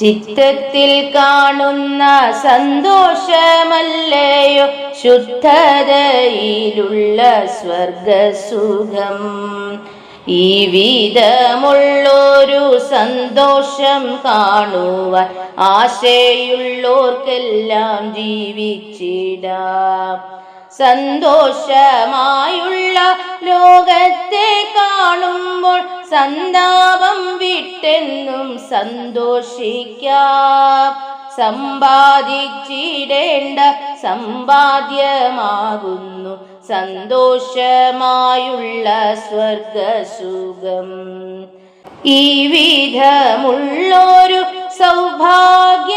ചിത്തത്തിൽ കാണുന്ന സന്തോഷമല്ലയോ ശുദ്ധതയിലുള്ള സ്വർഗസുഖം. ഈ വിധമുള്ളൊരു സന്തോഷം കാണുവാൻ ആശയുള്ളോർക്കെല്ലാം ജീവിച്ചിടാം. സന്തോഷമായുള്ള ലോകത്തെ കാണുമ്പോൾ സന്താപം വിട്ടെന്നും സന്തോഷിക്കാം. സമ്പാദിച്ചിടേണ്ട സമ്പാദ്യമാകുന്നു സന്തോഷമായുള്ള സ്വർഗസുഖം. ഈ വിധമുള്ളൊരു സൗഭാഗ്യമുള്ളവർ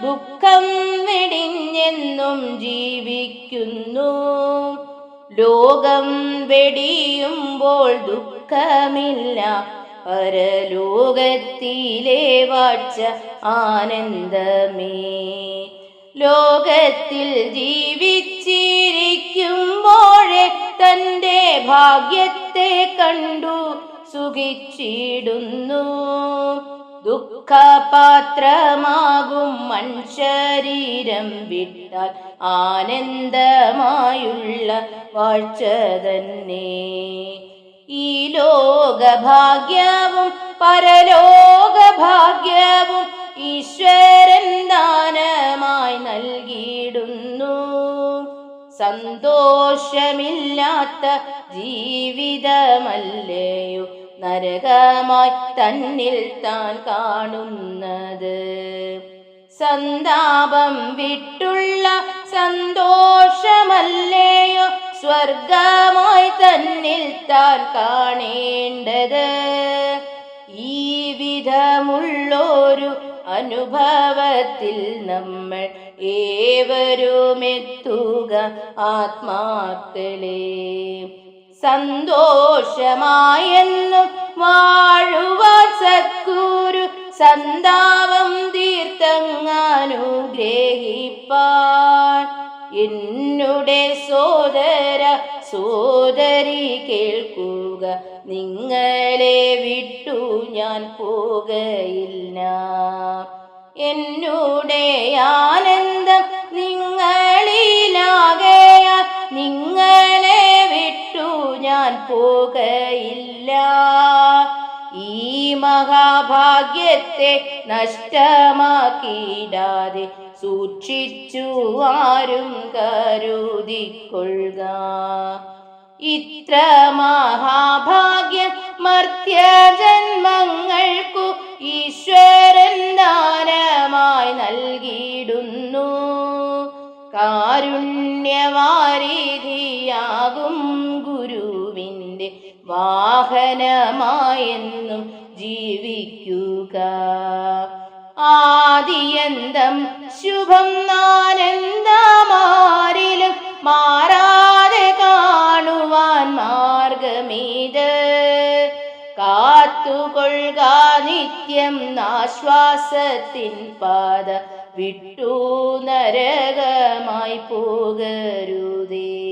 ദുഃഖം വെടിഞ്ഞെന്നും ജീവിക്കുന്നു. ലോകം വെടിയുമ്പോൾ ദുഃഖമില്ല, പരലോകത്തിലെ വാഴ്ച ആനന്ദമേ. ലോകത്തിൽ ജീവിച്ചിരിക്കുമ്പോഴേ തൻ്റെ ഭാഗ്യത്തെ കണ്ടു സുഖിച്ചിടുന്നു. ദുഃഖപാത്രമാകും മൺശരീരം വിട്ടാൽ ആനന്ദമായുള്ള വാഴ്ച തന്നെ. ഈ ലോകഭാഗ്യവും പരലോകഭാഗ്യവും ഈശ്വരൻ ദാനമായി നൽകിയിടുന്നു. സന്തോഷമില്ലാത്ത ജീവിതമല്ലയോ നരകമായി തന്നിൽ താൻ കാണുന്നത്. സന്താപം വിട്ടുള്ള സന്തോഷമല്ലയോ സ്വർഗമായി തന്നിൽ താൻ കാണേണ്ടത്. ഈ വിധമുള്ളൊരു അനുഭവത്തിൽ നമ്മൾ ഏവരുമെത്തുക ആത്മാക്കളെ. സന്തോഷമായെന്നും വാഴുവാൻ സദ്ഗുരു സന്താപം തീർത്തങ്ങനുഗ്രഹിപ്പാൻ. എന്നുടെ സോദര സോദരി കേൾക്കുക, നിങ്ങളെ വിട്ടു ഞാൻ പോകയില്ല. എന്നുടെ ആനന്ദം നിങ്ങളിലാകയാൽ നിങ്ങളെ വിട്ടു ഞാൻ പോകയില്ല. ഈ മഹാഭാഗ്യത്തെ നഷ്ടമാക്കിയിടാതെ സൂക്ഷിച്ചു ആരും കരുതിക്കൊള്ളുക. ഇത്ര മഹാഭാഗ്യം മർത്യജന്മങ്ങൾക്കു ഈശ്വരൻ ദാനമായി നൽകിയിടുന്നു. കാരുണ്യവാരിധിയാകും ഗുരുവിൻ്റെ വാഹനമായെന്നും ജീവിക്കുക. ആദിയന്തം ശുഭം ആനന്ദമാരിലും മാറാതെ കാണുവാൻ മാർഗമീത്. കാത്തുകൊള്ളുക നിത്യം ആശ്വാസത്തിൻ പാത, വിട്ടു നരകമായി പോകരുതേ.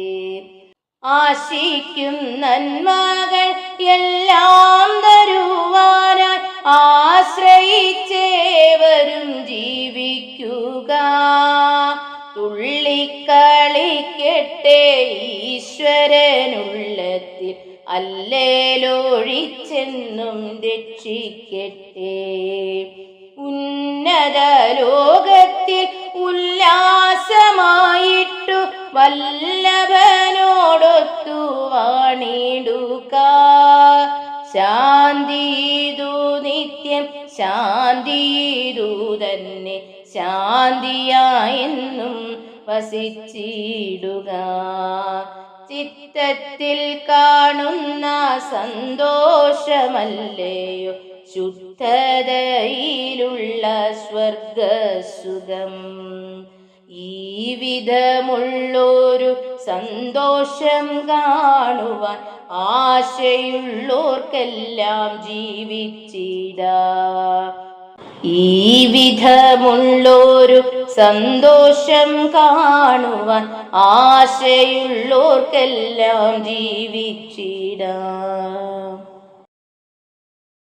ആശിക്കും നന്മകൾ എല്ലാം തരുവാനായി ആശ്രയിച്ചേവരും ജീവിക്കുക. തുള്ളിക്കളിക്കട്ടെ ഈശ്വരനുള്ളത്തിൽ, അല്ലേലൊഴിച്ചെന്നും രക്ഷിക്കട്ടെ. ഉന്നത ലോകത്തിൽ ഉല്ലാസമായിട്ടു വല്ലഭനോടൊത്തു വാണിടുക. ശാന്തിയിതു നിത്യം ശാന്തിയിതു തന്നെ ശാന്തിയായെന്നും വസിച്ചിടുക. ചിത്തത്തിൽ കാണുന്ന സന്തോഷമല്ലയോ ശുദ്ധതയിലുള്ള സ്വർഗസുഖം. ഈ വിധമുള്ളൊരു സന്തോഷം കാണുവാൻ ആശയുള്ളോർക്കെല്ലാം ജീവിച്ചിടാം. ഈ വിധമുള്ളൊരു സന്തോഷം കാണുവാൻ ആശയുള്ളോർക്കെല്ലാം ജീവിച്ചിടാം.